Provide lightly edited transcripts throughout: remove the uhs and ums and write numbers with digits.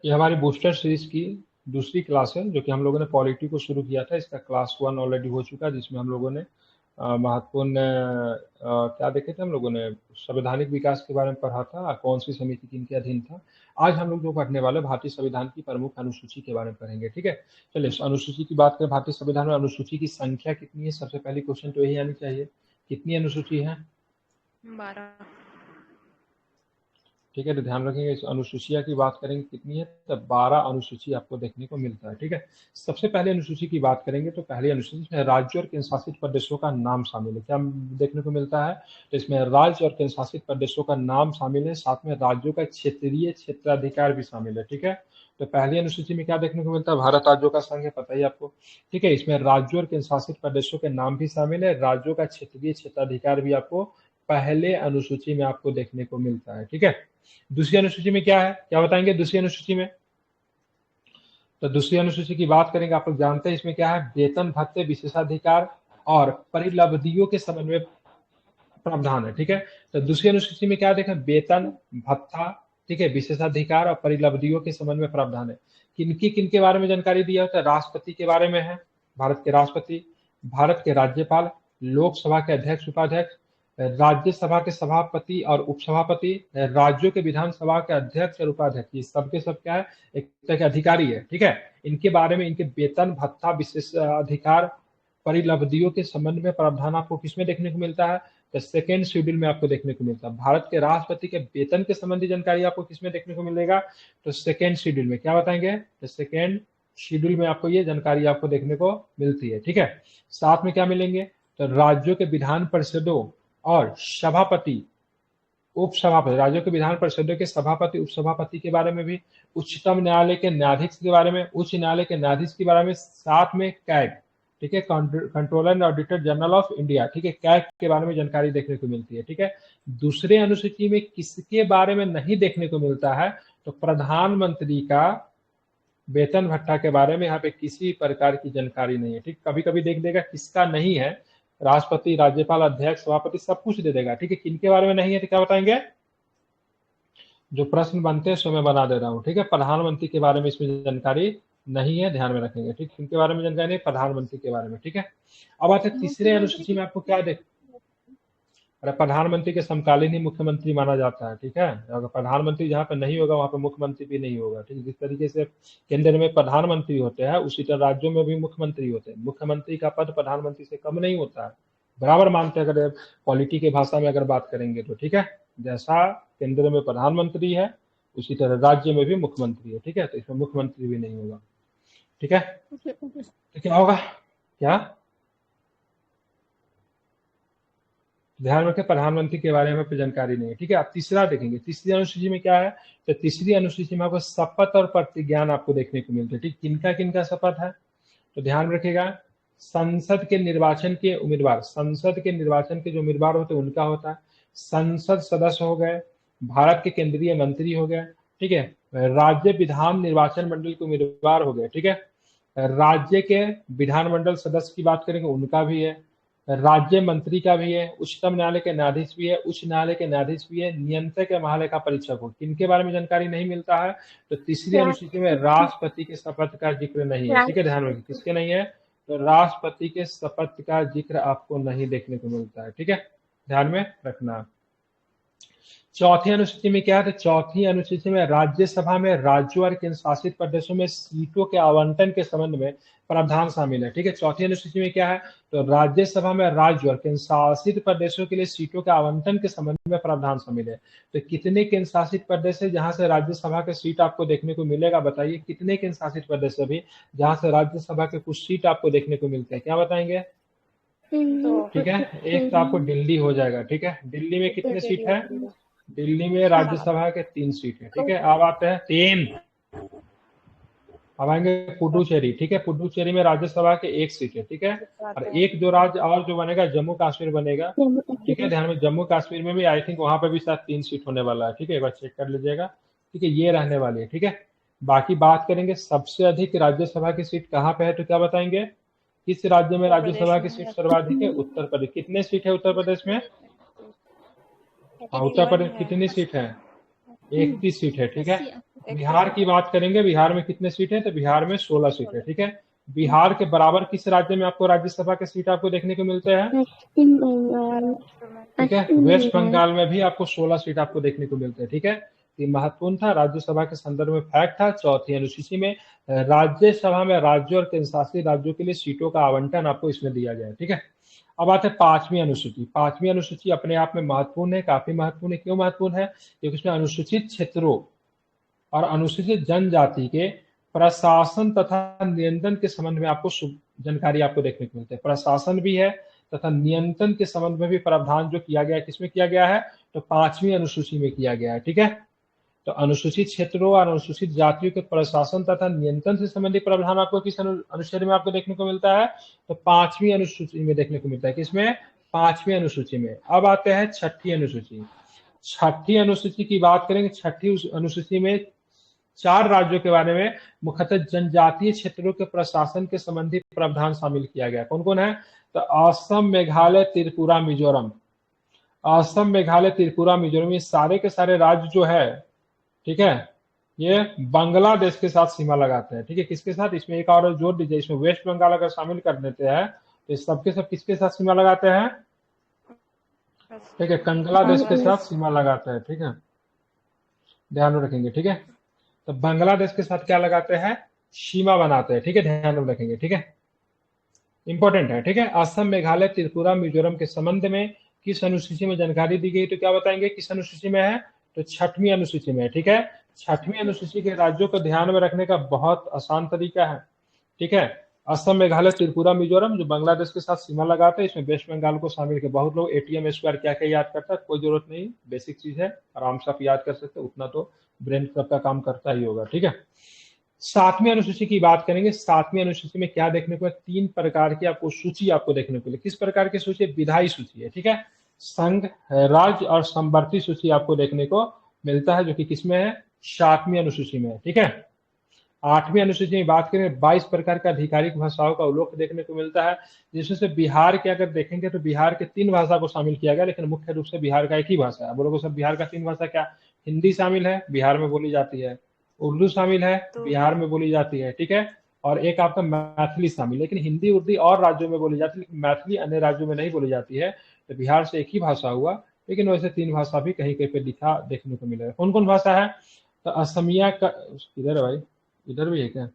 ये हमारी booster series की दूसरी क्लास है, जो कि हम लोगों ने पॉलिटी को शुरू किया था। इसका क्लास 1 ऑलरेडी हो चुका है, जिसमें हम लोगों ने महत्वपूर्ण क्या देखे थे हम लोगों ने, संवैधानिक विकास के बारे में पढ़ा था, कौन सी समिति किनके अधीन था। आज हम लोग जो पढ़ने वाले भारतीय संविधान की प्रमुख अनुसूची के बारे में पढ़ेंगे। ठीक है, चलिए अनुसूची की बात करें। भारतीय संविधान में अनुसूची की संख्या कितनी है? सबसे पहली क्वेश्चन तो यही आनी चाहिए, कितनी अनुसूची है? 12। ठीक है, तो ध्यान रखेंगे इस अनुसूचिया की बात करेंगे कितनी है, तो 12 अनुसूची आपको देखने को मिलता है। ठीक है, सबसे पहले अनुसूची की बात करेंगे तो पहली अनुसूची में राज्य और केंद्र शासित प्रदेशों का नाम शामिल है। क्या देखने को मिलता है? तो इसमें राज्य और केंद्र शासित प्रदेशों का नाम शामिल है, साथ में राज्यों का क्षेत्रीय क्षेत्राधिकार भी शामिल है। ठीक है, तो पहली अनुसूची में क्या देखने को मिलता है? भारत राज्यों का संघ है, पता ही आपको। ठीक है, इसमें राज्यों और केंद्र शासित प्रदेशों के नाम भी शामिल है, राज्यों का क्षेत्रीय क्षेत्राधिकार भी आपको पहले अनुसूची में आपको देखने को मिलता है। ठीक है, दूसरी अनुसूची में क्या है, क्या बताएंगे दूसरी अनुसूची में? तो दूसरी अनुसूची की बात करेंगे, आप लोग जानते हैं इसमें क्या है, वेतन भत्ते विशेषाधिकार और परिलब्धियों के संबंध में प्रावधान है। ठीक है, तो दूसरी अनुसूची में क्या देखें, वेतन भत्ता, ठीक है, विशेषाधिकार और परिलब्धियों के संबंध में प्रावधान है। किनके बारे में जानकारी दिया होता है? राष्ट्रपति के बारे में है, भारत के राष्ट्रपति, भारत के राज्यपाल, लोकसभा के अध्यक्ष उपाध्यक्ष, राज्यसभा के सभापति और उपसभापति, राज्यों के विधानसभा के अध्यक्ष और उपाध्यक्ष, ये सबके सब क्या है, एक तरह के अधिकारी है। ठीक है, इनके बारे में, इनके वेतन भत्ता विशेष अधिकार परिलब्धियों के संबंध में प्रावधान आपको किसमें देखने को मिलता है? तो सेकेंड शेड्यूल में आपको देखने को मिलता है। भारत के राष्ट्रपति के वेतन के संबंधी जानकारी आपको किसमें देखने को मिलेगा? तो सेकेंड शेड्यूल में। क्या बताएंगे? तो सेकेंड शेड्यूल में आपको ये जानकारी आपको देखने को मिलती है। ठीक है, साथ में क्या मिलेंगे? तो राज्यों के विधान परिषदों और सभापति उपसभापति, राज्यों के विधान परिषदों के सभापति उपसभापति के बारे में भी, उच्चतम न्यायालय के न्यायाधीश के बारे में, उच्च न्यायालय के न्यायाधीश के बारे में, साथ में कैग, ठीक है, controller and auditor general of India, ठीक है, कैग के बारे में जानकारी देखने को मिलती है। ठीक है, दूसरे अनुसूची में किसके बारे में नहीं देखने को मिलता है? तो प्रधानमंत्री का वेतन भत्ता के बारे में यहाँ पे किसी प्रकार की जानकारी नहीं है। ठीक, कभी कभी देख देगा किसका नहीं है, राष्ट्रपति, राज्यपाल, अध्यक्ष, सभापति सब कुछ दे देगा। ठीक है, किनके बारे में नहीं है तो क्या बताएंगे? जो प्रश्न बनते हैं सो मैं बना दे रहा हूँ। ठीक है, प्रधानमंत्री के बारे में इसमें जानकारी नहीं है, ध्यान में रखेंगे। ठीक, किनके बारे में जानकारी नहीं? प्रधानमंत्री के बारे में। ठीक है, अब आते तीसरे अनुसूची में आपको क्या देख, अरे प्रधानमंत्री के समकालीन ही मुख्यमंत्री माना जाता है। ठीक है, अगर प्रधानमंत्री जहाँ पे नहीं होगा वहाँ पे मुख्यमंत्री भी नहीं होगा। ठीक है, जिस तरीके से केंद्र में प्रधानमंत्री होते हैं उसी तरह राज्यों में भी मुख्यमंत्री होते हैं। मुख्यमंत्री का पद प्रधानमंत्री से कम नहीं होता है, बराबर मानते हैं अगर पॉलिटी की भाषा में अगर बात करेंगे तो। ठीक है, जैसा केंद्र में प्रधानमंत्री है उसी तरह राज्य में भी मुख्यमंत्री है। ठीक है, तो इसमें मुख्यमंत्री भी नहीं होगा। ठीक है, तो क्या होगा, क्या ध्यान रखें, प्रधानमंत्री के बारे में जानकारी नहीं है। ठीक है, आप तीसरा देखेंगे, तीसरी अनुसूची में क्या है? तो तीसरी अनुसूची में आपको शपथ और प्रतिज्ञान आपको देखने को मिलते हैं। ठीक, किनका किनका शपथ है? तो ध्यान रखिएगा, संसद के निर्वाचन के उम्मीदवार, संसद के निर्वाचन के जो उम्मीदवार होते हैं उनका होता है, संसद सदस्य हो गए, भारत के केंद्रीय मंत्री हो गए, ठीक है, राज्य विधान निर्वाचन मंडल के उम्मीदवार हो गए, ठीक है, राज्य के विधानमंडल सदस्य की बात करेंगे उनका भी है, राज्य मंत्री का भी है, उच्चतम न्यायालय के न्यायाधीश भी है, उच्च न्यायालय के न्यायाधीश भी है, नियंत्रक या महालेखा परीक्षक हो। किनके बारे में जानकारी नहीं मिलता है? तो तीसरी अनुसूची में राष्ट्रपति के शपथ का जिक्र नहीं है। ठीक है, ध्यान रखिए, किसके नहीं है? तो राष्ट्रपति के शपथ का जिक्र आपको नहीं देखने को मिलता है। ठीक है, ध्यान में रखना। चौथी अनुसूची में क्या है? तो चौथी अनुसूची में राज्यसभा में राज्यों और केंद्र शासित प्रदेशों में सीटों के आवंटन के संबंध में प्रावधान शामिल है। ठीक है, चौथी अनुसूची में क्या है? तो राज्यसभा में राज्य और केंद्र शासित प्रदेशों के लिए सीटों के आवंटन के संबंध में प्रावधान शामिल है। तो कितने केंद्र शासित प्रदेश है जहां से राज्यसभा के सीट आपको देखने को मिलेगा? बताइए, कितने केंद्र शासित प्रदेश अभी जहां से राज्यसभा के कुछ सीट आपको देखने को मिलते हैं? क्या बताएंगे? ठीक है, एक तो आपको दिल्ली हो जाएगा। ठीक है, दिल्ली में कितने सीट है? दिल्ली में राज्यसभा के 3 सीट है। ठीक है, अब आते हैं 3, अब आएंगे पुडुचेरी। ठीक है, पुडुचेरी में राज्यसभा के 1 सीट है। ठीक है, और एक जो राज्य और जो बनेगा जम्मू कश्मीर बनेगा। ठीक है, ध्यान में, जम्मू कश्मीर में भी आई थिंक वहां पर भी शायद 3 सीट होने वाला है। ठीक है, एक बार चेक कर लीजिएगा। ठीक है, ये रहने वाली है। ठीक है, बाकी बात करेंगे सबसे अधिक राज्यसभा की सीट कहाँ पे है, तो क्या बताएंगे? किस राज्य में राज्यसभा की सीट सर्वाधिक है? उत्तर प्रदेश। कितने सीट है उत्तर प्रदेश में? उत्तर प्रदेश कितनी सीट है? 31 सीट है। ठीक है, बिहार की बात करेंगे, बिहार में कितने सीट है, तो बिहार में 16 सीट है। ठीक है, बिहार के बराबर किस राज्य में आपको राज्यसभा के सीट आपको देखने को मिलते हैं? पश्चिम बंगाल। ठीक है, पश्चिम वेस्ट बंगाल। बंगाल में भी आपको 16 सीट आपको देखने को मिलते हैं। ठीक है, ये महत्वपूर्ण था, राज्यसभा के संदर्भ में फैक्ट था। चौथी अनुसूची में राज्यसभा में राज्यों और केंद्र शासित राज्यों के लिए सीटों का आवंटन आपको इसमें दिया गया है। ठीक है, अब आते हैं पांचवी अनुसूची। पांचवी अनुसूची अपने आप में महत्वपूर्ण है, काफी महत्वपूर्ण है। क्यों महत्वपूर्ण है? क्योंकि इसमें अनुसूचित क्षेत्रों और अनुसूचित जनजाति के प्रशासन तथा नियंत्रण के संबंध में आपको जानकारी आपको देखने को मिलती है। प्रशासन भी है तथा नियंत्रण के संबंध में भी प्रावधान जो किया गया है, किसमें किया गया है, तो पांचवी अनुसूची में किया गया है। ठीक है, तो अनुसूचित क्षेत्रों और अनुसूचित जातियों के प्रशासन तथा नियंत्रण से संबंधित प्रावधान आपको किस अनुच्छेद में आपको देखने को मिलता है, तो पांचवी अनुसूची में देखने को मिलता है। किसमें? पांचवी अनुसूची में। अब आते हैं छठी अनुसूची। छठी अनुसूची की बात करेंगे, छठी अनुसूची में 4 राज्यों के बारे में मुख्यतः जनजातीय क्षेत्रों के प्रशासन के संबंधी प्रावधान शामिल किया गया। कौन कौन है? तो असम, मेघालय, त्रिपुरा, मिजोरम। असम, मेघालय, त्रिपुरा, मिजोरम, ये सारे के सारे राज्य जो है, ठीक है, ये बांग्लादेश के साथ सीमा लगाते हैं। ठीक है, किसके साथ? इसमें एक और जोड़ दीजिए, इसमें वेस्ट बंगाल अगर शामिल कर देते हैं तो सबके सब किसके साथ सीमा लगाते हैं? ठीक है, बांग्लादेश के साथ सीमा लगाते हैं। ठीक है, ध्यान में रखेंगे। ठीक है, तो बांग्लादेश के साथ क्या लगाते हैं? सीमा बनाते हैं। ठीक है, ध्यान में रखेंगे। ठीक है, इंपॉर्टेंट है। ठीक है, असम, मेघालय, त्रिपुरा, मिजोरम के संबंध में किस अनुसूची में जानकारी दी गई, तो क्या बताएंगे किस अनुसूची में है, तो छठवीं अनुसूची में। ठीक है, छठवीं अनुसूची के राज्यों को ध्यान में रखने का बहुत आसान तरीका है। ठीक है, असम, मेघालय, त्रिपुरा, मिजोरम जो बांग्लादेश के साथ सीमा लगाते हैं, इसमें वेस्ट बंगाल को शामिल किया। बहुत लोग एटीएम स्क्वायर क्या क्या याद करता है, कोई जरूरत नहीं, बेसिक चीज है, आराम से आप याद कर सकते, उतना तो ब्रेन का काम करता ही होगा। ठीक है, सातवीं अनुसूची की बात करेंगे। सातवीं अनुसूची में क्या देखने को? 3 प्रकार की आपको सूची आपको देखने को मिले। किस प्रकार की सूची? विधायी सूची है। ठीक है, संघ, राज्य और समवर्ती सूची आपको देखने को मिलता है, जो कि किसमें है? 7वीं अनुसूची में। ठीक है, 8वीं अनुसूची में बात करें, 22 प्रकार का आधिकारिक भाषाओं का उल्लेख देखने को मिलता है, जिसमें से बिहार के अगर देखेंगे तो बिहार के 3 भाषा को शामिल किया गया, लेकिन मुख्य रूप से बिहार का एक ही भाषा है। बोलोगे सर बिहार का 3 भाषा क्या? हिंदी शामिल है, बिहार में बोली जाती है, उर्दू शामिल है, बिहार में बोली जाती है। ठीक है, और एक आपका मैथिली शामिल, लेकिन हिंदी उर्दू और राज्यों में बोली जाती है, लेकिन मैथिली अन्य राज्यों में नहीं बोली जाती है। तो बिहार से एक ही भाषा हुआ, लेकिन वैसे 3 भाषा भी कहीं कहीं पे लिखा देखने को मिलेगा। कौन कौन भाषा है? तो असमिया का, इधर है भाई, इधर भी है क्या?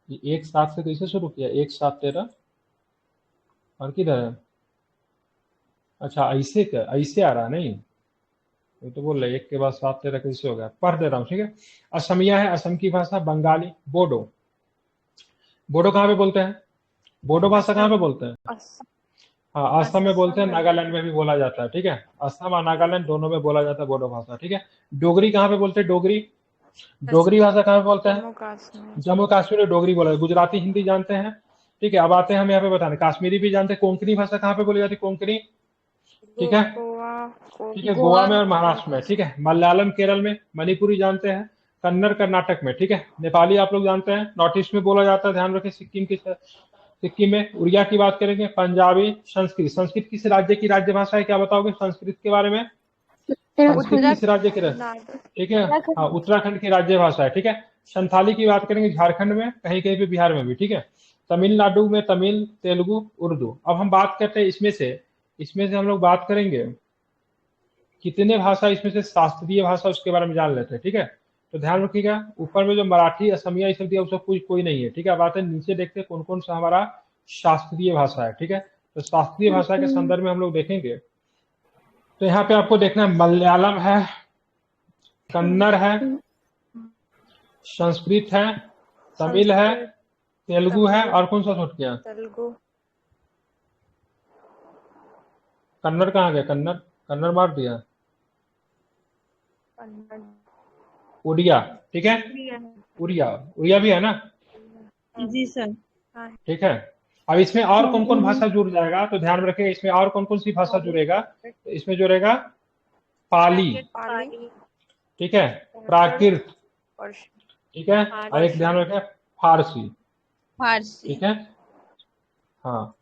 ये एक साथ से कैसे शुरू किया? 1 7 13 और किधर है? अच्छा ऐसे क्या, ऐसे आ रहा है? नहीं, वो तो बोल रहे 1 के बाद 7 13 कैसे हो गया? पढ़ दे रहा हूँ। ठीक है, असमिया है असम की भाषा, बंगाली, बोडो। बोडो कहाँ पे बोलते हैं? बोडो भाषा कहाँ पे बोलते हैं? हाँ, असम में बोलते हैं, नागालैंड में भी बोला जाता है। ठीक है, असम और नागालैंड दोनों में बोला जाता है बोडो भाषा। ठीक है, डोगरी कहाँ पे बोलते हैं? डोगरी, डोगरी भाषा कहाँ पे बोलते हैं? जम्मू कश्मीर में डोगरी बोला है। गुजराती हिंदी जानते हैं। ठीक है, अब आते हैं हम यहाँ पे बताने, कश्मीरी भी जानते हैं। कोंकणी भाषा कहाँ पे बोली जाती है? कोंकणी। ठीक है, ठीक है, गोवा में और महाराष्ट्र में। ठीक है, मलयालम केरल में, मणिपुरी जानते हैं, कन्नड़ कर्नाटक में। ठीक है, नेपाली आप लोग जानते हैं, नॉर्थ ईस्ट में बोला जाता है, ध्यान रखें। सिक्किम में। उड़िया की बात करेंगे, पंजाबी, संस्कृत। संस्कृत किस राज्य की राज्य भाषा है, क्या बताओगे संस्कृत के बारे में? संस्कृत किस राज्य की? ठीक है, हाँ, उत्तराखंड की राज्य भाषा है। ठीक है, संथाली की बात करेंगे झारखंड में, कहीं कहीं पे बिहार में भी। ठीक है, तमिलनाडु में तमिल, तेलुगु, उर्दू। अब हम बात करते हैं इसमें से हम लोग बात करेंगे कितने भाषा इसमें से शास्त्रीय भाषा, उसके बारे में जान लेते हैं। ठीक है, तो ध्यान रखिएगा, ऊपर में जो मराठी, असमिया ये सब दिया उसका कोई नहीं है। ठीक है, अब आते हैं नीचे, देखते हैं कौन कौन सा हमारा शास्त्रीय भाषा है। ठीक है, तो शास्त्रीय भाषा के संदर्भ में हम लोग देखेंगे तो यहाँ पे आपको देखना है, मलयालम है, कन्नड़ है, संस्कृत है, तमिल है, तेलुगु है, और कौन सा छूट गया? कन्नड़ कहाँ गया? कन्नड़, कन्नड़ मार दिया। उड़िया। ठीक है, उड़िया, उड़िया भी है ना? जी सर। ठीक है, अब इसमें और कौन कौन भाषा जुड़ जाएगा, तो ध्यान रखें, इसमें और कौन कौन सी भाषा जुड़ेगा, तो इसमें जुड़ेगा पाली। ठीक है, प्राकृत। ठीक है, और एक ध्यान रखें, फारसी। ठीक है, हाँ,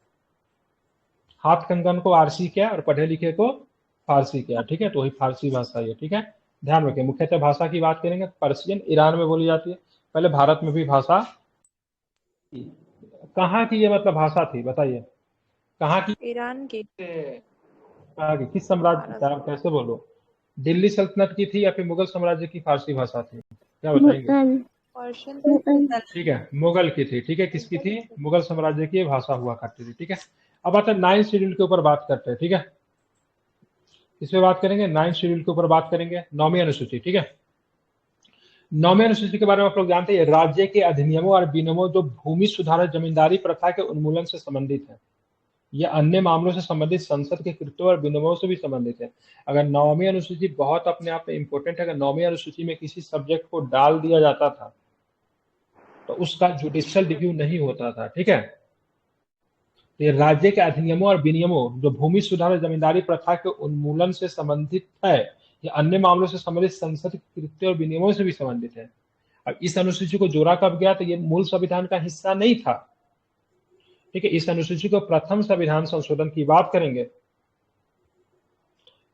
हाथ कंगन को आरसी क्या और पढ़े लिखे को फारसी किया, ठीक है, तो वही फारसी भाषा है, ठीक है। ध्यान रखें, मुख्यतः भाषा की बात करेंगे पर्शियन ईरान में बोली जाती है, पहले भारत में भी भाषा थी। कहाँ की ये मतलब भाषा थी बताइए, कहाँ की, ईरान की। कहाँ की, किस साम्राज्य की, भारत। क्या कैसे बोलो, दिल्ली सल्तनत की थी या फिर मुगल साम्राज्य की फारसी भाषा थी, क्या बताएंगे? पर्शियन। ठीक है, मुगल की थी, ठीक है, किसकी थी, मुगल साम्राज्य की भाषा हुआ करती थी, ठीक है। अब आते हैं 9 शेड्यूल के ऊपर बात करते हैं, ठीक है। इस पे बात करेंगे, 9 शेड्यूल के ऊपर बात करेंगे, 9वीं अनुसूची, ठीक है। 9वीं अनुसूची के बारे में आप लोग जानते हैं, राज्य के अधिनियमों और विनियमों जो भूमि सुधार और जमींदारी प्रथा के उन्मूलन से संबंधित है, ये अन्य मामलों से संबंधित संसद के कृत्यों और विनियमों से भी संबंधित है। अगर 9वीं अनुसूची बहुत अपने आप में इंपॉर्टेंट है, अगर 9वीं अनुसूची में किसी सब्जेक्ट को डाल दिया जाता था तो उसका जुडिशियल रिव्यू नहीं होता था, ठीक है। ये राज्य के अधिनियमों और विनियमों जो भूमि सुधार और जमींदारी प्रथा के उन्मूलन से संबंधित है, ये अन्य मामलों से संबंधित संसद के कृत्य और विनियमों से भी संबंधित है। अब इस अनुसूची को जोड़ा कब गया, तो ये मूल संविधान का हिस्सा नहीं था, ठीक है। इस अनुसूची को प्रथम संविधान संशोधन की बात करेंगे,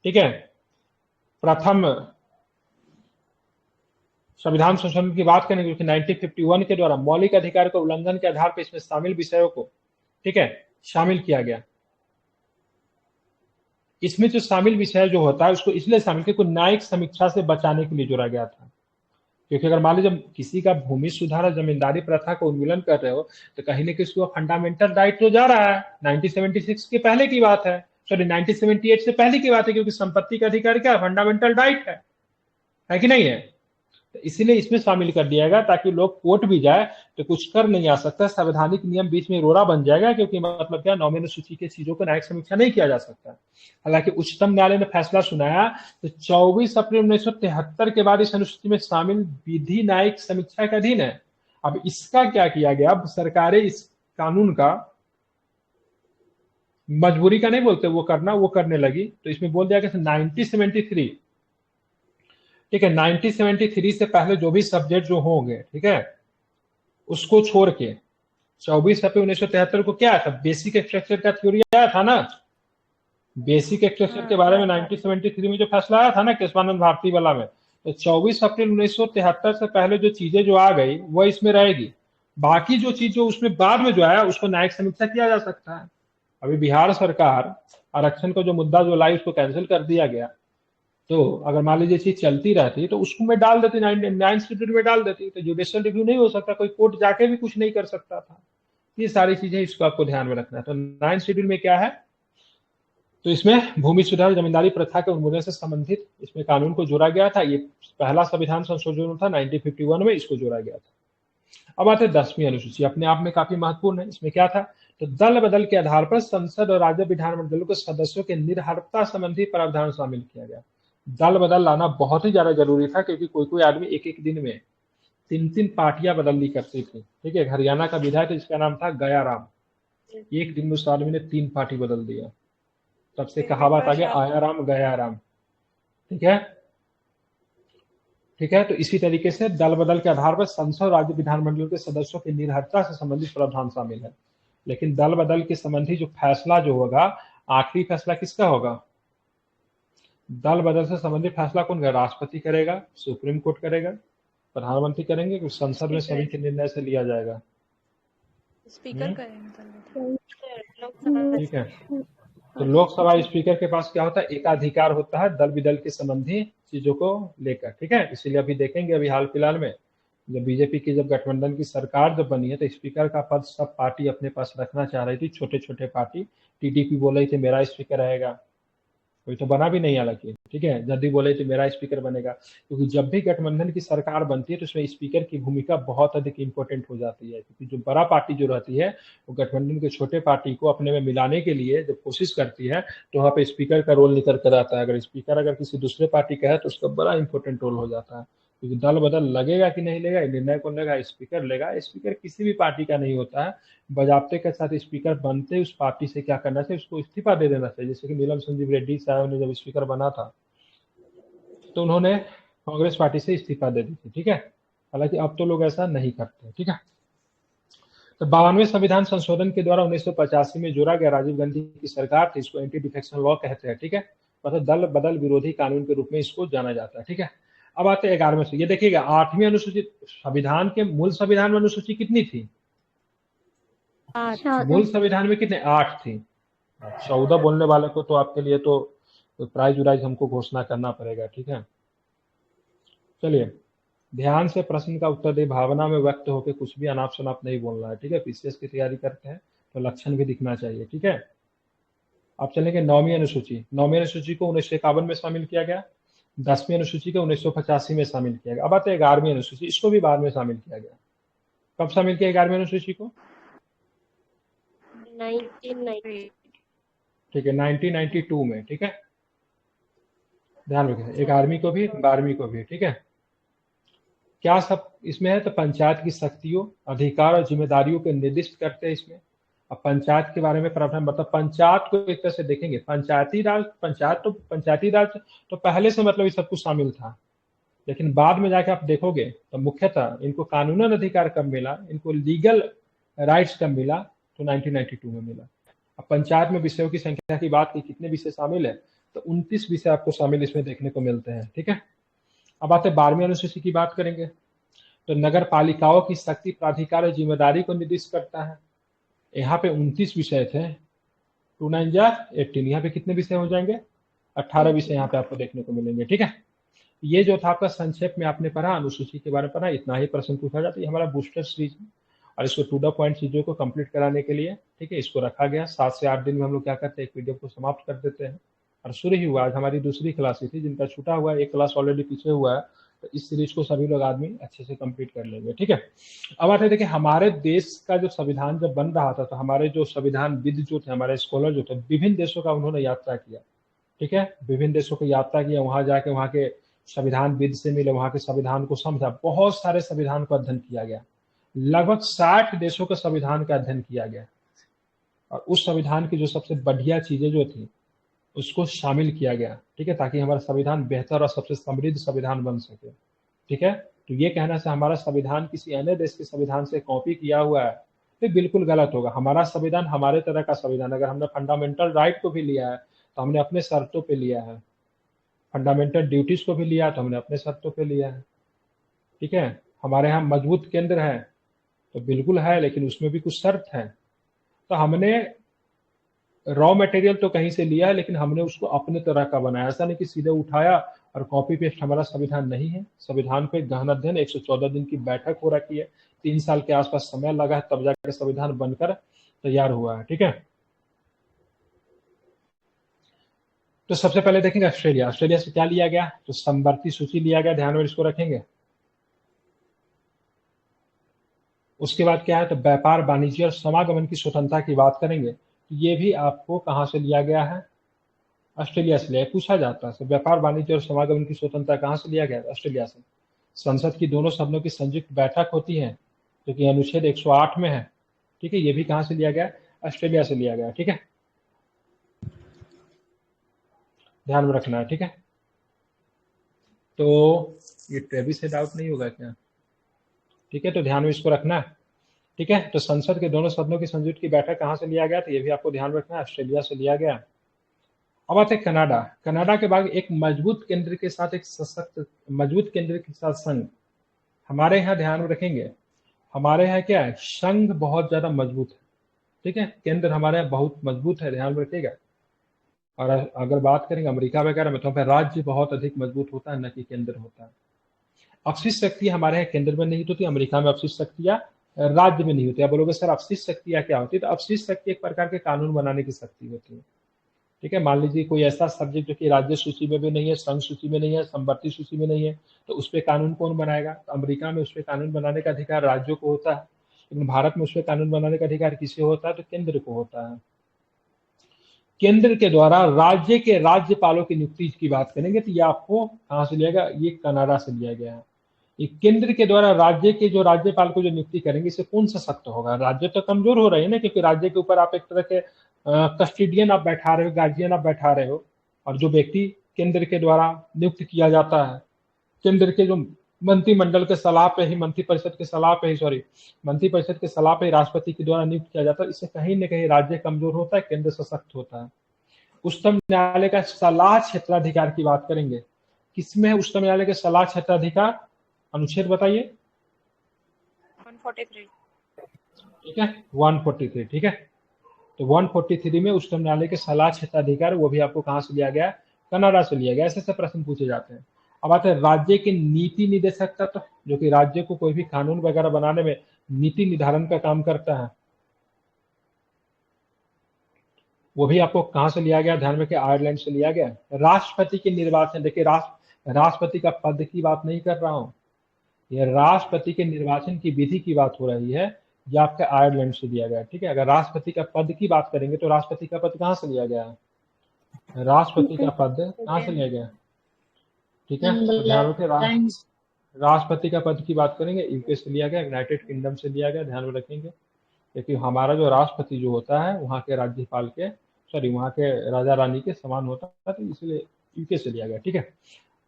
ठीक है। प्रथम संविधान संशोधन की बात करेंगे क्योंकि 1951 के द्वारा मौलिक अधिकार के उल्लंघन के आधार पर इसमें शामिल विषयों को, ठीक है, शामिल किया गया। इसमें जो शामिल विषय जो होता है उसको इसलिए शामिल किया न्यायिक समीक्षा से बचाने के लिए जोड़ा गया था, क्योंकि अगर मान लीजिए किसी का भूमि सुधार और जमींदारी प्रथा का उन्मूलन कर रहे हो तो कहीं ना कहीं उसको फंडामेंटल राइट तो जा रहा है। 1976 के पहले की बात है, सॉरी 1978 से पहले की बात है, क्योंकि संपत्ति का अधिकार क्या फंडामेंटल राइट है कि नहीं है। तो इसीलिए इसमें शामिल कर दिया गया ताकि लोग कोर्ट भी जाए तो कुछ कर नहीं आ सकता, संवैधानिक नियम बीच में रोड़ा बन जाएगा, क्योंकि मतलब क्या 9वीं अनुसूची के चीजों को न्यायिक समीक्षा नहीं किया जा सकता। हालांकि उच्चतम न्यायालय ने फैसला सुनाया तो 24 अप्रैल 1973 के बाद इस अनुसूची में शामिल विधि न्यायिक समीक्षा के अधीन है। अब इसका क्या किया गया, अब सरकारें इस कानून का मजबूरी का नहीं बोलते, वो करने लगी, तो इसमें बोल दिया गया 1973, ठीक है, 1973 से पहले जो भी सब्जेक्ट जो होंगे, ठीक है, उसको छोड़ के 24 अप्रैल 1973 को क्या था, बेसिक स्ट्रक्चर का थ्योरी आया था ना, बेसिक स्ट्रक्चर के बारे में 1973 में जो फैसला आया था ना केशवानंद भारती वाला में, तो 24 अप्रैल 1973 से पहले जो चीजें जो आ गई वो इसमें रहेगी, बाकी जो चीज जो उसमें बाद में जो आया उसको न्यायिक समीक्षा किया जा सकता है। अभी बिहार सरकार आरक्षण का जो मुद्दा जो लाई उसको कैंसिल कर दिया गया, तो अगर मान लीजिए चीज चलती रहती तो उसको मैं डाल देती, 9 शेड्यूल में डाल देती, तो जुडिशियल रिव्यू नहीं हो सकता, कोई कोर्ट जाके भी कुछ नहीं कर सकता था। ये सारी चीजें इसको आपको ध्यान में रखना है। तो 9 शेड्यूल में क्या है, तो इसमें भूमि सुधार जमींदारी प्रथा के उन्मूलन से संबंधित इसमें कानून को जोड़ा गया था। ये पहला संविधान संशोधन था 1951 में, इसको जोड़ा गया था। अब आते 10वीं अनुसूची, अपने आप में काफी महत्वपूर्ण है। इसमें क्या था, तो दल बदल के आधार पर संसद और राज्य विधानमंडलों के सदस्यों के निर्भरता संबंधी प्रावधान शामिल किया गया। दल बदल लाना बहुत ही ज्यादा जरूरी था, क्योंकि कोई कोई आदमी एक एक दिन में 3 पार्टियां बदल ली करती थी, ठीक है। हरियाणा का विधायक जिसका नाम था गया राम, एक दिन में उस आदमी ने 3 पार्टी बदल दिया, तब से कहावत आ गया आया राम गया राम, ठीक है, ठीक है। तो इसी तरीके से दल बदल के आधार पर संसद राज्य विधानमंडल के सदस्यों की निर्भरता से संबंधित प्रावधान शामिल है। लेकिन दल बदल के संबंधी जो फैसला जो होगा, आखिरी फैसला किसका होगा, दल बदल से संबंधित फैसला कौन करेगा, राष्ट्रपति करेगा, सुप्रीम कोर्ट करेगा, प्रधानमंत्री करेंगे, कि संसद में सभी के निर्णय से लिया जाएगा, स्पीकर करेंगे, ठीक है। तो लोकसभा स्पीकर के पास क्या होता है, एकाधिकार होता है दल विदल के संबंधी चीजों को लेकर, ठीक है। इसीलिए अभी देखेंगे, अभी हाल फिलहाल में जब बीजेपी की जब गठबंधन की सरकार जब बनी है तो स्पीकर का पद सब पार्टी अपने पास रखना चाह रही थी, छोटे छोटे पार्टी, टीडीपी बोल रही थी मेरा स्पीकर रहेगा, कोई तो बना भी नहीं हालांकि, ठीक है, जदयू बोले तो मेरा स्पीकर बनेगा, क्योंकि जब भी गठबंधन की सरकार बनती है तो उसमें स्पीकर की भूमिका बहुत अधिक इंपॉर्टेंट हो जाती है, क्योंकि जो बड़ा पार्टी जो रहती है वो गठबंधन के छोटे पार्टी को अपने में मिलाने के लिए जब कोशिश करती है तो वहाँ पे स्पीकर का रोल निकल कर आता है। अगर स्पीकर अगर किसी दूसरे पार्टी का है तो उसका बड़ा इंपॉर्टेंट रोल हो जाता है, क्योंकि दल बदल लगेगा कि नहीं लेगा, निर्णय कौन लेगा, स्पीकर लेगा। स्पीकर किसी भी पार्टी का नहीं होता है, बजाब्ते के साथ स्पीकर बनते उस पार्टी से क्या करना चाहिए, उसको इस्तीफा दे देना चाहिए। जैसे कि नीलम संजीव रेड्डी साहब ने जब स्पीकर बना था तो उन्होंने कांग्रेस पार्टी से इस्तीफा दे दी थी, ठीक है। हालांकि अब तो लोग ऐसा नहीं करते, ठीक है। तो 52वें संविधान संशोधन के द्वारा 1985 में जोड़ा गया, राजीव गांधी की सरकार थी, इसको एंटी डिफेक्शन लॉ कहते हैं, ठीक है। मतलब दल बदल विरोधी कानून के रूप में इसको जाना जाता है। ठीक है, अब आते हैं 11वें से। ये देखिएगा 8वीं अनुसूची, संविधान के मूल संविधान में अनुसूची कितनी थी? मूल संविधान में कितने? 8 थी। 14 बोलने वाले को तो आपके लिए तो प्राइज उराइज हमको घोषणा करना पड़ेगा। ठीक है, चलिए ध्यान से प्रश्न का उत्तर दे, भावना में व्यक्त होकर कुछ भी अनाप शनाप नहीं बोलना है। ठीक है, पीसीएस की तैयारी करते हैं तो लक्षण भी दिखना चाहिए। ठीक है, अब चलेंगे 9वीं अनुसूची। 9वीं अनुसूची को 1951 में शामिल किया गया। 10वीं अनुसूची को 1985 में शामिल किया गया। अब आते हैं 11वीं अनुसूची, इसको भी बाद में शामिल किया गया। कब शामिल किया 11वीं अनुसूची को? 1990। ठीक है, 1992 में। ठीक है, ध्यान रखें 11वीं को भी 12वीं को भी। ठीक है, क्या सब इसमें है? तो पंचायत की शक्तियों, अधिकार और जिम्मेदारियों को निर्दिष्ट करते हैं इसमें। अब पंचायत के बारे में प्रावधान, मतलब पंचायत को एक तरह से देखेंगे, पंचायती राज, पंचायती राज तो पहले से मतलब ये सब कुछ शामिल था, लेकिन बाद में जाके आप देखोगे तो मुख्यतः इनको कानूनन अधिकार कब मिला, इनको लीगल राइट्स कब मिला, तो 1992 में मिला। अब पंचायत में विषयों की संख्या की बात की, कितने विषय शामिल है? तो 29 विषय आपको शामिल इसमें देखने को मिलते हैं। ठीक है, अब आते 12वीं अनुसूची की बात करेंगे। तो नगर पालिकाओं की शक्ति, प्राधिकार और जिम्मेदारी को निर्दिष्ट करता है। यहाँ पे 29 विषय थे, 2 9 जा 18, यहाँ पे कितने विषय हो जाएंगे? 18 विषय यहाँ पे आपको देखने को मिलेंगे। ठीक है, ये जो था आपका संक्षेप में आपने पढ़ा, अनुसूची के बारे में पढ़ा, इतना ही प्रश्न पूछा जाता है। ये हमारा बूस्टर सीरीज और इसको टू द पॉइंट चीजों को कंप्लीट कराने के लिए, ठीक है, इसको रखा गया। 7 से 8 दिन में हम लोग क्या करते हैं, एक वीडियो को समाप्त कर देते हैं और शुरू ही हुआ। आज हमारी दूसरी क्लास ही थी, जिनका छूटा हुआ है, एक क्लास ऑलरेडी पीछे हुआ है, तो इस सीरीज को सभी लोग आदमी अच्छे से कंप्लीट कर लेंगे। ठीक है, अब आते हैं, देखिए हमारे देश का जो संविधान जब बन रहा था, तो हमारे जो संविधानविद जो थे, हमारे स्कॉलर जो थे, विभिन्न देशों का उन्होंने यात्रा किया। ठीक है, विभिन्न देशों की यात्रा किया, वहां जाके वहां के संविधानविद से मिले, वहां के संविधान को समझा, बहुत सारे संविधान का अध्ययन किया गया, लगभग 60 देशों के संविधान का अध्ययन किया गया और उस संविधान की जो सबसे बढ़िया चीजें जो थी उसको शामिल किया गया। ठीक है, ताकि हमारा संविधान बेहतर और सबसे समृद्ध संविधान बन सके। ठीक है, तो ये कहना से हमारा संविधान किसी अन्य देश के संविधान से कॉपी किया हुआ है तो बिल्कुल गलत होगा। हमारा संविधान हमारे तरह का संविधान, अगर हमने फंडामेंटल राइट को भी लिया है तो हमने अपने शर्तों पे लिया है, फंडामेंटल ड्यूटीज को भी लिया तो हमने अपने शर्तों पे लिया है। ठीक है, हमारे यहाँ मजबूत केंद्र है तो बिल्कुल है, लेकिन उसमें भी कुछ शर्त है। तो हमने रॉ मटेरियल तो कहीं से लिया है, लेकिन हमने उसको अपने तरह का बनाया। ऐसा नहीं कि सीधे उठाया और कॉपी पेस्ट। हमारा संविधान नहीं है। संविधान पे गहन अध्ययन, 114 दिन की बैठक हो रखी है, 3 साल के आसपास समय लगा है, तब जाकर संविधान बनकर तैयार हुआ है। ठीक है, तो सबसे पहले देखेंगे ऑस्ट्रेलिया। ऑस्ट्रेलिया से क्या लिया गया? तो समवर्ती सूची लिया गया, ध्यान में इसको रखेंगे। उसके बाद क्या है, तो व्यापार, वाणिज्य और समागमन की स्वतंत्रता की बात करेंगे। ये भी आपको कहां से लिया गया है? ऑस्ट्रेलिया से लिया। पूछा जाता है व्यापार, वाणिज्य और समागमन की स्वतंत्रता कहां से लिया गया? ऑस्ट्रेलिया से। संसद की दोनों सदनों की संयुक्त बैठक होती है, जो कि अनुच्छेद 108 में है। ठीक है, ये भी कहां से लिया गया? ऑस्ट्रेलिया से लिया गया। ठीक है, ध्यान में रखना है। ठीक है, तो ये ट्रेविस से डाउट नहीं होगा क्या? ठीक है, तो ध्यान में इसको रखना है। ठीक है, तो संसद के दोनों सदनों की संयुक्त की बैठक कहां से लिया गया? तो ये भी आपको ध्यान रखना है, ऑस्ट्रेलिया से लिया गया। अब आते कनाडा। कनाडा के बाद एक मजबूत केंद्र के साथ, एक सशक्त मजबूत केंद्र के साथ संघ। हमारे यहाँ ध्यान में रखेंगे, हमारे यहाँ क्या है, संघ बहुत ज्यादा मजबूत है। ठीक है, केंद्र हमारे यहाँ बहुत मजबूत है, ध्यान में रखिएगा। और अगर बात करेंगे अमेरिका वगैरह में, तो राज्य बहुत अधिक मजबूत होता है, न कि केंद्र होता है। अपशिष्ट शक्ति हमारे यहाँ केंद्र में नहीं होती, अमेरिका में अपशिष्ट शक्तियां राज्य में नहीं होती। आप बोलोगे सर अपशिष्ट शक्तियां क्या होती है? तो अपशिष्ट शक्ति एक प्रकार के कानून बनाने की शक्ति होती है। ठीक है, मान लीजिए कोई ऐसा सब्जेक्ट जो कि राज्य सूची में भी नहीं है, संघ सूची में नहीं है, समवर्ती सूची में नहीं है, तो उस पर कानून कौन बनाएगा? तो अमेरिका में उस पर कानून बनाने का अधिकार राज्यों को होता है, लेकिन भारत में उस पर कानून बनाने का अधिकार किसे होता है? तो केंद्र को होता है। केंद्र के द्वारा राज्य के राज्यपालों की नियुक्ति की बात करेंगे तो ये आपको कहां से लिया गया? ये कनाडा से लिया गया है। ये केंद्र के द्वारा राज्य के जो राज्यपाल को जो नियुक्ति करेंगे, इससे कौन सा सख्त होगा? राज्य तो कमजोर हो रहे हैं ना, क्योंकि राज्य के ऊपर आप एक तरह के कस्टोडियन आप बैठा रहे हो, गार्जियन आप बैठा रहे हो। और जो व्यक्ति केंद्र के द्वारा नियुक्त किया जाता है, केंद्र के जो मंत्रिमंडल के सलाह पे ही, मंत्रिपरिषद के सलाह पे ही राष्ट्रपति के द्वारा नियुक्त किया जाता है, इससे कहीं न कहीं राज्य कमजोर होता है, केंद्र सशक्त होता है। उच्चतम न्यायालय का सलाह क्षेत्राधिकार की बात करेंगे। किसमें है उच्चतम न्यायालय के सलाह क्षेत्राधिकार? अनुच्छेद बताइए। 143। ठीक है, 143। ठीक है, तो 143 में उच्चतम न्यायालय के सलाह क्षेत्राधिकार, वो भी आपको कहां से लिया गया? कनाडा से लिया गया। ऐसे ऐसे प्रश्न पूछे जाते हैं। अब आते हैं राज्य के नीति निदेशक तत्व, जो कि राज्य को कोई भी कानून वगैरह बनाने में नीति निर्धारण का काम करता है, वो भी आपको कहां से लिया गया? ध्यान रखिए, आयरलैंड से लिया गया। राष्ट्रपति के निर्वाचन, देखिए राष्ट्रपति का पद की बात नहीं कर रहा हूं, ये राष्ट्रपति के निर्वाचन की विधि की बात हो रही है। ये आपका आयरलैंड से लिया गया। ठीक है, अगर राष्ट्रपति का पद की बात करेंगे तो राष्ट्रपति का पद कहां से लिया गया है? राष्ट्रपति का पद कहां से लिया गया? ठीक है, तो ध्यान रखें, राष्ट्रपति का पद की बात करेंगे यूके से लिया गया, यूनाइटेड किंगडम से लिया गया, ध्यान में रखेंगे। क्योंकि हमारा जो राष्ट्रपति जो होता है वहाँ के राज्यपाल के, सॉरी वहाँ के राजा रानी के समान होता है, तो इसलिए यूके से लिया गया। ठीक है,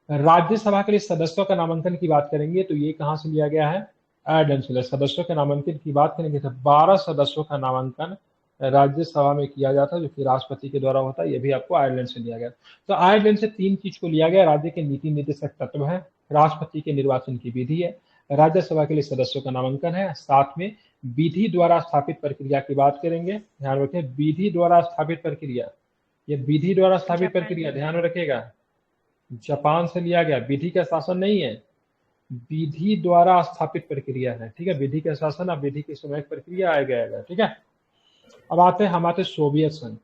राज्यसभा के लिए सदस्यों का नामांकन की बात करेंगे तो ये कहाँ से लिया गया है? आयरलैंड से। सदस्यों के नामांकन की बात करेंगे तो 12 सदस्यों का नामांकन राज्यसभा में किया जाता है, जो कि राष्ट्रपति के द्वारा होता है। ये भी आपको आयरलैंड से लिया गया। तो आयरलैंड से 3 चीज को लिया गया। राज्य के नीति निदेशक तत्व है, राष्ट्रपति के निर्वाचन की विधि है, राज्यसभा के लिए सदस्यों का नामांकन है, साथ में विधि द्वारा स्थापित प्रक्रिया की बात करेंगे। ध्यान रखें, विधि द्वारा स्थापित प्रक्रिया, ये विधि द्वारा स्थापित प्रक्रिया ध्यान रखेगा, जापान से लिया गया। विधि का शासन नहीं है, विधि द्वारा स्थापित प्रक्रिया है। ठीक है, विधि का शासन अब विधि की समय प्रक्रिया आ गया। ठीक है, अब आते हैं हमारे सोवियत संघ।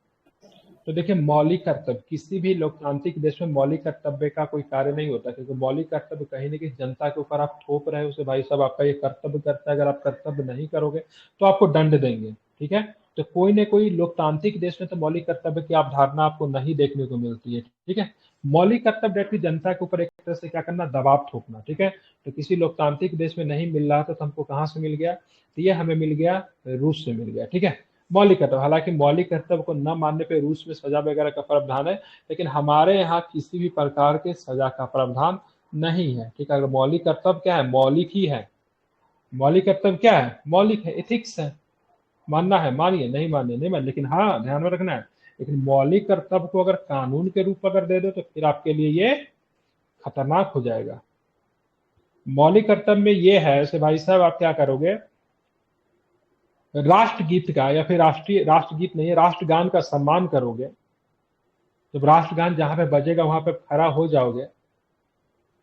तो देखिए, मौलिक कर्तव्य, किसी भी लोकतांत्रिक देश में मौलिक कर्तव्य का कोई कार्य नहीं होता, क्योंकि मौलिक कर्तव्य कहीं ना कहीं जनता के ऊपर आप थोप रहे हो उसे, भाई साहब आपका ये कर्तव्य करता है, अगर आप कर्तव्य नहीं करोगे तो आपको दंड देंगे। ठीक है, तो कोई ना कोई लोकतांत्रिक देश में तो मौलिक कर्तव्य की अवधारणा आपको नहीं देखने को मिलती है। ठीक है, मौलिक कर्तव्य डायरेक्टली जनता के ऊपर एक तरह से क्या करना? दबाव थोपना। ठीक है, तो किसी लोकतांत्रिक देश में नहीं मिल रहा था तो हमको कहाँ से मिल गया? तो ये हमें मिल गया रूस से मिल गया। ठीक है, मौलिक कर्तव्य, हालांकि मौलिक कर्तव्य को न मानने पे रूस में सजा वगैरह का प्रावधान है, लेकिन हमारे यहाँ किसी भी प्रकार के सजा का प्रावधान नहीं है। ठीक है, अगर मौलिक कर्तव्य क्या है? मौलिक ही है। मौलिक कर्तव्य क्या है? मौलिक है, एथिक्स है। मानना है मानिए, नहीं मानिए नहीं मानिए, लेकिन हाँ ध्यान में रखना है, लेकिन मौलिक कर्तव्य को अगर कानून के रूप अगर दे दो तो फिर आपके लिए ये खतरनाक हो जाएगा। मौलिक कर्तव्य में ये है, ऐसे भाई साहब आप क्या करोगे? राष्ट्रगीत का, या फिर राष्ट्रगीत नहीं है, राष्ट्रगान का सम्मान करोगे। जब राष्ट्रगान जहां पे बजेगा वहां पे खड़ा हो जाओगे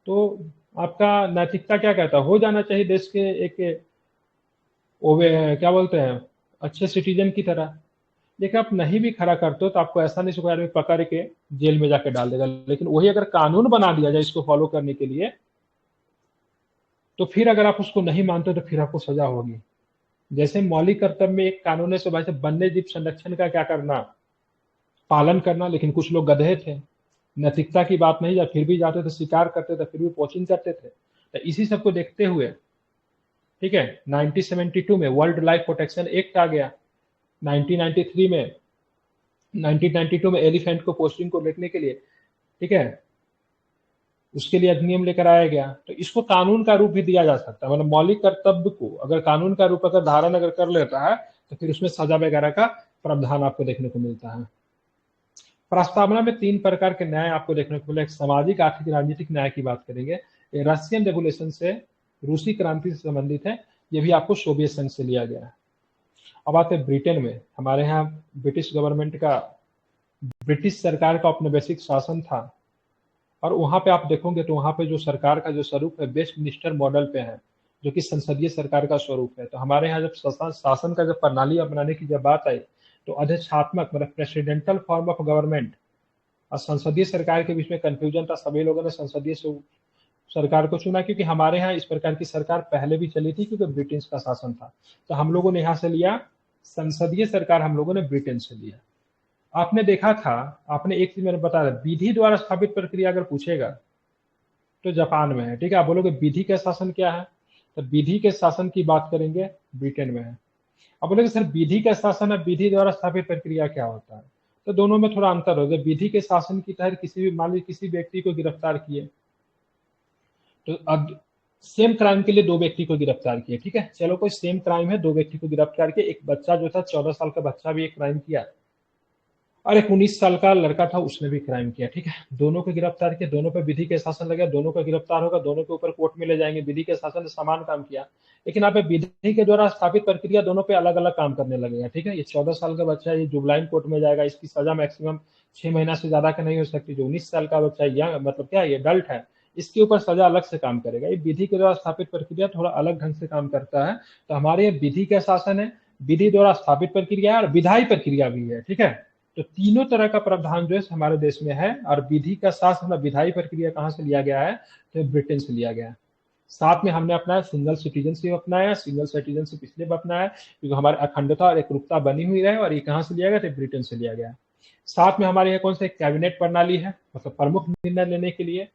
तो आपका नैतिकता क्या कहता है? हो जाना चाहिए देश के एक ओवे क्या बोलते हैं, अच्छे सिटीजन की तरह। लेकिन आप नहीं भी खड़ा करते हो तो आपको ऐसा नहीं कोई आदमी पकड़ के जेल में जाके डाल देगा। लेकिन वही अगर कानून बना दिया जाए इसको फॉलो करने के लिए, तो फिर अगर आप उसको नहीं मानते तो फिर आपको सजा होगी। जैसे मौलिक कर्तव्य में एक कानून है, सो भाई साहब वन्य जीव संरक्षण का क्या करना? पालन करना। लेकिन कुछ लोग गधे थे, नैतिकता की बात नहीं, जब फिर भी जाते थे शिकार करते थे, फिर भी पोचिंग करते थे। तो इसी सबको देखते हुए, ठीक है, 1972 में वर्ल्ड लाइफ प्रोटेक्शन एक्ट आ गया। 1993 में 1992 में एलिफेंट को पोस्टिंग को देखने के लिए, ठीक है, उसके लिए अधिनियम लेकर आया गया। तो इसको कानून का रूप भी दिया जा सकता है, मतलब मौलिक कर्तव्य को अगर कानून का रूप अगर धारण अगर कर लेता है तो फिर उसमें सजा वगैरह का प्रावधान आपको देखने को मिलता है। प्रस्तावना में 3 प्रकार के न्याय आपको देखने को मिले। सामाजिक, आर्थिक, राजनीतिक न्याय की बात करेंगे। ये रशियन रेवोल्यूशन से, रूसी क्रांति से संबंधित है। ये भी आपको सोवियत संघ से लिया गया है। अब आते हैं ब्रिटेन में। हमारे यहाँ ब्रिटिश गवर्नमेंट का, ब्रिटिश सरकार का औपनिवेशिक शासन था, और वहां पे आप देखोगे तो वहां पे जो सरकार का जो स्वरूप है वेस्टमिनिस्टर मॉडल पे है, जो कि संसदीय सरकार का स्वरूप है। तो हमारे यहाँ जब शासन का जब प्रणाली अपनाने की जब बात आई तो अध्यक्षात्मक मतलब प्रेसिडेंटल फॉर्म ऑफ गवर्नमेंट और संसदीय सरकार के बीच में कंफ्यूजन था। सभी लोगों ने संसदीय सरकार को चुना, क्योंकि हमारे यहाँ इस प्रकार की सरकार पहले भी चली थी, क्योंकि ब्रिटेन का शासन था। तो हम लोगों ने यहाँ से लिया संसदीय सरकार, हम लोगों ने ब्रिटेन से लिया। आपने देखा था, आपने एक चीज मैंने बताया, विधि द्वारा स्थापित प्रक्रिया अगर पूछेगा तो जापान में है। ठीक है, आप बोलोगे विधि का शासन क्या है, तो विधि के शासन की बात करेंगे ब्रिटेन में है। अब बोलेगे सर विधि का शासन है, विधि द्वारा स्थापित प्रक्रिया क्या होता है? तो दोनों में थोड़ा अंतर हो गया। विधि के शासन की तहत किसी भी, मान लीजिए किसी व्यक्ति को गिरफ्तार किए, तो अब सेम क्राइम के लिए 2 व्यक्ति को गिरफ्तार किया। ठीक है, चलो कोई सेम क्राइम है, 2 व्यक्ति को गिरफ्तार किया। एक बच्चा जो था 14 साल का बच्चा भी एक क्राइम किया, और एक 19 साल का लड़का था, उसने भी क्राइम किया, ठीक है। दोनों को गिरफ्तार किया, दोनों पे विधि के शासन लगे, दोनों को गिरफ्तार होगा, दोनों के ऊपर कोर्ट में ले जाएंगे, विधि के शासन ने समान काम किया। लेकिन यहाँ पे विधि के द्वारा स्थापित प्रक्रिया दोनों पे अलग अलग काम करने लगेगा, ठीक है। ये 14 साल का बच्चा है, ये जुबलाइन कोर्ट में जाएगा, इसकी सजा मैक्सिमम 6 महीना से ज्यादा का नहीं हो सकती। जो 19 साल का बच्चा है, मतलब क्या ये अडल्ट है, इसके ऊपर सजा अलग से काम करेगा। ये विधि के द्वारा स्थापित प्रक्रिया थोड़ा अलग ढंग से काम करता है। तो हमारे ये विधि का शासन है, विधि द्वारा स्थापित प्रक्रिया है, और विधायी प्रक्रिया भी है, ठीक है। तो तीनों तरह का प्रावधान जो है हमारे देश में है। और विधि का शासन, विधायी प्रक्रिया कहाँ से लिया गया है, तो ब्रिटेन से लिया गया है। साथ में हमने अपना सिंगल सिटीजनशिप अपनाया, सिंगल सिटीजनशिप इसलिए अपनाया क्योंकि हमारी अखंडता और एकरूपता बनी हुई रहे। और ये कहाँ से लिया गया, तो ब्रिटेन से लिया गया। साथ में हमारे यहाँ कौन सा कैबिनेट प्रणाली है, मतलब प्रमुख निर्णय लेने के लिए,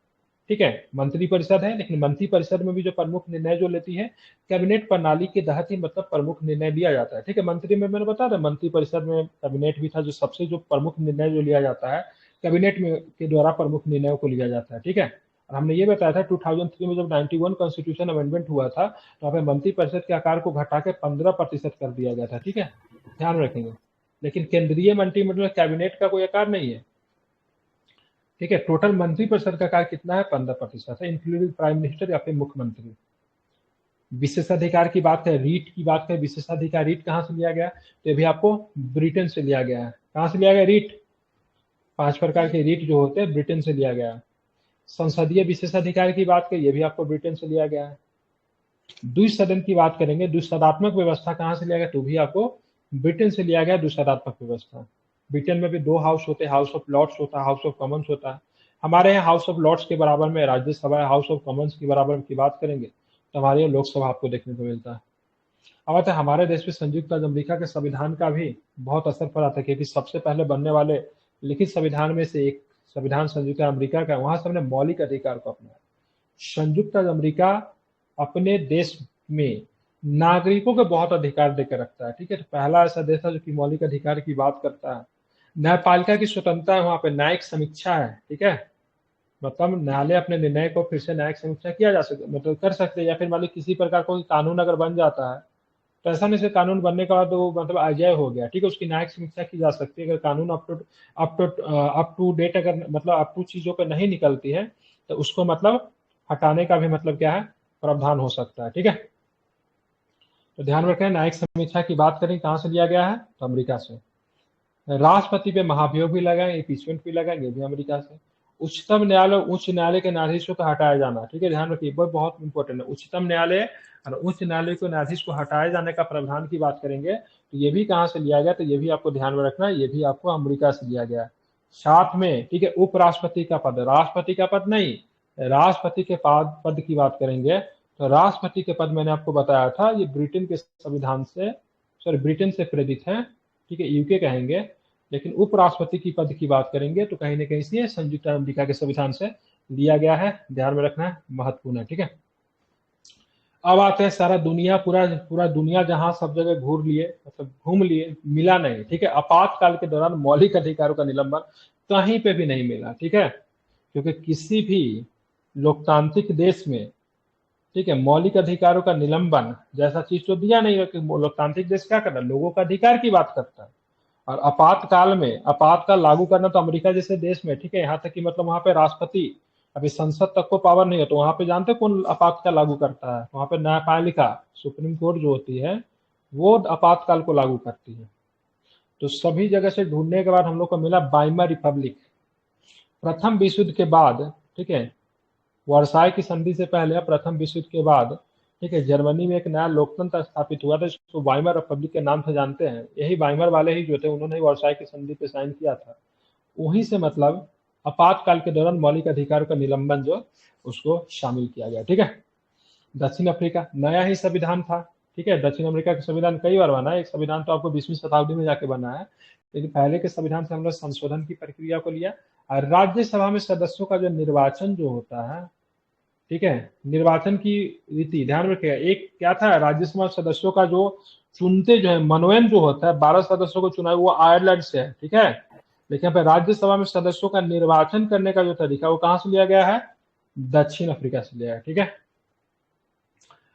ठीक है। मंत्री परिषद है, लेकिन मंत्री परिषद में भी जो प्रमुख निर्णय जो लेती है, कैबिनेट प्रणाली के तहत ही मतलब प्रमुख निर्णय लिया जाता है, ठीक है। मंत्री में मैंने बताया था, मंत्री परिषद में कैबिनेट भी था, जो सबसे जो प्रमुख निर्णय जो लिया जाता है कैबिनेट में के द्वारा प्रमुख निर्णयों को लिया जाता है, ठीक है। और हमने ये बताया था 2003 में जब 91 कॉन्स्टिट्यूशन अमेंडमेंट हुआ था, तो वहाँ पे मंत्री परिषद के आकार को घटा के 15% कर दिया गया था, ठीक है, ध्यान रखेंगे। लेकिन केंद्रीय मंत्रिमंडल कैबिनेट का कोई आकार नहीं है, ठीक है। टोटल मंत्री परिषद का आकार कितना है, 15% है, इंक्लूडिंग प्राइम मिनिस्टर या फिर मुख्यमंत्री। विशेषाधिकार की बात है, रीट की बात है, विशेषाधिकार रीट कहाँ से लिया गया, तो ये भी आपको ब्रिटेन से लिया गया है। कहाँ से लिया गया रीट, 5 प्रकार के रीट जो होते हैं ब्रिटेन से लिया गया है। संसदीय विशेषाधिकार की बात करें, ये भी आपको ब्रिटेन से लिया गया है। द्विसदन की बात करेंगे, द्विसदात्मक व्यवस्था कहाँ से लिया गया, तो भी आपको ब्रिटेन से लिया गया द्विसदात्मक व्यवस्था। ब्रिटेन में भी 2 हाउस होते हैं, हाउस ऑफ लॉर्ड्स होता है, हाउस ऑफ कॉमन्स होता है। हमारे यहाँ हाउस ऑफ लॉर्ड्स के बराबर में राज्यसभा है, हाउस ऑफ कॉमन्स के बराबर की बात करेंगे तो हमारे यहाँ लोकसभा आपको देखने को मिलता है। अब आता है हमारे देश में संयुक्त राज्य अमेरिका के संविधान का भी बहुत असर पड़ा था, क्योंकि सबसे पहले बनने वाले लिखित संविधान में से एक संविधान संयुक्त राज्य अमेरिका का, वहां से हमने मौलिक अधिकार को अपनाया। संयुक्त राज्य अमेरिका अपने देश में नागरिकों को बहुत अधिकार देकर रखता है, ठीक है। तो पहला ऐसा देश है जो कि मौलिक अधिकार की बात करता है। न्यायपालिका की स्वतंत्रता है, वहां पे न्यायिक समीक्षा है, ठीक है। मतलब न्यायालय अपने निर्णय को फिर से न्यायिक समीक्षा किया जा सकता, मतलब कर सकते हैं। या फिर मान लो किसी प्रकार कोई कानून अगर बन जाता है, तो ऐसा नहीं से कानून बनने के बाद वो मतलब अजय हो गया, ठीक है, उसकी न्यायिक समीक्षा की जा सकती है। अगर कानून अप टू डेट अगर मतलब अप टू चीजों पे नहीं निकलती है, तो उसको मतलब हटाने का भी मतलब क्या है, प्रावधान हो सकता है, ठीक है। तो ध्यान रखें, न्यायिक समीक्षा की बात करें कहाँ से लिया गया है, तो अमेरिका से। राष्ट्रपति पे महाभियोग भी लगाएंगे, इम्पीचमेंट भी लगाएंगे, भी अमेरिका से। उच्चतम न्यायालय, उच्च न्यायालय के न्यायाधीशों को हटाया जाना, ठीक है, ध्यान रखिए, वो बहुत इंपॉर्टेंट है। उच्चतम न्यायालय और उच्च न्यायालय को न्यायाधीश को हटाए जाने का प्रावधान की बात करेंगे, तो ये भी कहाँ से लिया गया, तो ये भी आपको ध्यान में रखना है, ये भी आपको अमेरिका से लिया गया। साथ में, ठीक है, उपराष्ट्रपति का पद, राष्ट्रपति का पद नहीं, राष्ट्रपति के पद की बात करेंगे, तो राष्ट्रपति के पद मैंने आपको बताया था, ये ब्रिटेन के संविधान से, सॉरी ब्रिटेन से प्रेरित है, ठीक है, यूके कहेंगे। लेकिन उपराष्ट्रपति की पद की बात करेंगे तो कहीं ना कहीं से संयुक्त अमेरिका के संविधान से लिया गया है, ध्यान में रखना है, महत्वपूर्ण है, ठीक है। अब आते हैं सारा दुनिया, पूरा पूरा दुनिया जहां सब जगह घूर लिए, मतलब घूम लिए, मिला नहीं, ठीक है। आपातकाल के दौरान मौलिक अधिकारों का निलंबन कहीं पे भी नहीं मिला, ठीक है, क्योंकि किसी भी लोकतांत्रिक देश में, ठीक है, मौलिक अधिकारों का निलंबन जैसा चीज तो दिया नहीं है। कि लोकतांत्रिक देश क्या करता है, लोगों का अधिकार की बात करता है। और आपातकाल में आपातकाल लागू करना तो अमेरिका जैसे देश में, ठीक है, यहाँ तक कि मतलब वहां पे राष्ट्रपति, अभी संसद तक को पावर नहीं है, तो वहां पे जानते हैं कौन आपातकाल लागू करता है, वहां पे न्यायपालिका, सुप्रीम कोर्ट जो होती है वो आपातकाल को लागू करती है। तो सभी जगह से ढूंढने के बाद हम लोग को मिला वाइमर रिपब्लिक। प्रथम विश्व युद्ध के बाद, ठीक है, वर्साई की संधि से पहले प्रथम विश्व युद्ध के बाद, ठीक है, जर्मनी में एक नया लोकतंत्र स्थापित हुआ था, इसको वाइमर रिपब्लिक के नाम से जानते हैं। यही वाइमर वाले ही जो थे, उन्होंने वर्साई की संधि पे साइन किया था। वहीं से मतलब आपातकाल के दौरान मौलिक अधिकारों का निलंबन जो उसको शामिल किया गया, ठीक है। दक्षिण अफ्रीका, नया ही संविधान था, ठीक है। दक्षिण अफ्रीका का संविधान कई बार बना है, एक संविधान तो आपको 20वीं शताब्दी में जाके बना है, लेकिन पहले के संविधान से हम लोग संशोधन की प्रक्रिया को लिया। और राज्यसभा में सदस्यों का जो निर्वाचन जो होता है, ठीक है, निर्वाचन की रीति ध्यान रखिएगा। एक क्या था, राज्यसभा सदस्यों का जो चुनते जो है मनोनयन जो होता है, 12 सदस्यों को चुना वो आयरलैंड से है, ठीक है। लेकिन यहाँ पे राज्यसभा में सदस्यों का निर्वाचन करने का जो तरीका वो कहाँ से लिया गया है, दक्षिण अफ्रीका से लिया है, ठीक है।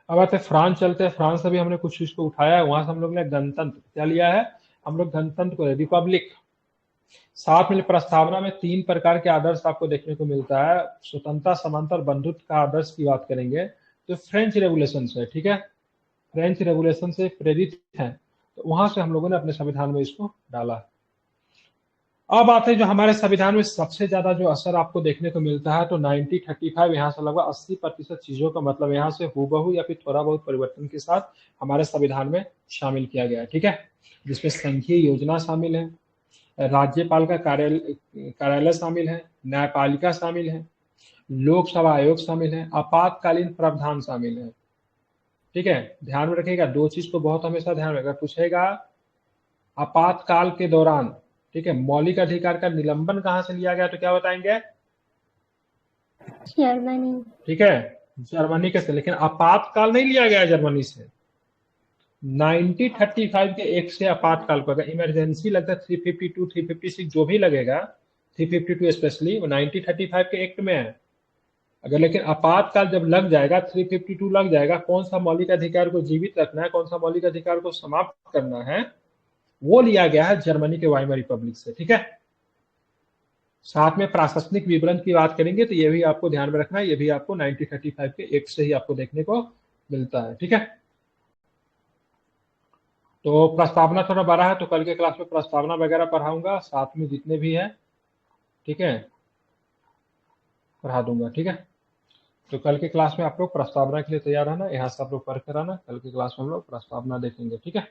अब आते फ्रांस चलते हैं। फ्रांस से भी हमने कुछ चीज को उठाया है, वहां से हम लोग ने गणतंत्र क्या लिया है, हम लोग गणतंत्र को, रिपब्लिक, साथ में प्रस्तावना में 3 प्रकार के आदर्श आपको देखने को मिलता है। स्वतंत्रता, समानता और बंधुत्व का आदर्श की बात करेंगे तो फ्रेंच रेवोल्यूशन से, ठीक है, फ्रेंच रेवोल्यूशन से प्रेरित है, तो वहां से हम लोगों ने अपने संविधान में इसको डाला। अब आते हैं जो हमारे संविधान में सबसे ज्यादा जो असर आपको देखने को मिलता है, तो 1935 यहाँ से लगभग 80% चीजों का मतलब यहाँ से हूबहू या फिर थोड़ा बहुत परिवर्तन के साथ हमारे संविधान में शामिल किया गया है, ठीक है, जिसमें संघीय योजना शामिल है, राज्यपाल का कार्यालय शामिल है, न्यायपालिका शामिल है, लोकसभा आयोग शामिल है, आपातकालीन प्रावधान शामिल है, ठीक है। ध्यान में रखिएगा, 2 चीज को बहुत हमेशा ध्यान में, अगर पूछेगा आपातकाल के दौरान, ठीक है, मौलिक अधिकार का निलंबन कहां से लिया गया, तो क्या बताएंगे, जर्मनी, ठीक है, जर्मनी के से, लेकिन आपातकाल नहीं लिया गया जर्मनी से। 1935 के एक्ट से आपातकाल को, अगर इमरजेंसी लगता है 352, 356 जो भी लगेगा, 352 स्पेशली वो 1935 के एक्ट में है। अगर लेकिन आपातकाल जब लग जाएगा, 352 लग जाएगा, कौन सा मौलिक अधिकार को जीवित रखना है, कौन सा मौलिक अधिकार को समाप्त करना है, वो लिया गया है जर्मनी के वाइमर रिपब्लिक से, ठीक है। साथ में प्रशासनिक विवरण की बात करेंगे तो ये भी आपको ध्यान में रखना है, ये भी आपको 1935 के एक्ट से ही आपको देखने को मिलता है, ठीक है। तो प्रस्तावना थोड़ा बड़ा है, तो कल के क्लास में प्रस्तावना वगैरह पढ़ाऊंगा, साथ में जितने भी है, ठीक है, पढ़ा दूंगा, ठीक है। तो कल के क्लास में आप लोग प्रस्तावना के लिए तैयार रहना, यहाँ से आप लोग पढ़ कर आना, कल के क्लास में हम लोग प्रस्तावना देखेंगे, ठीक है।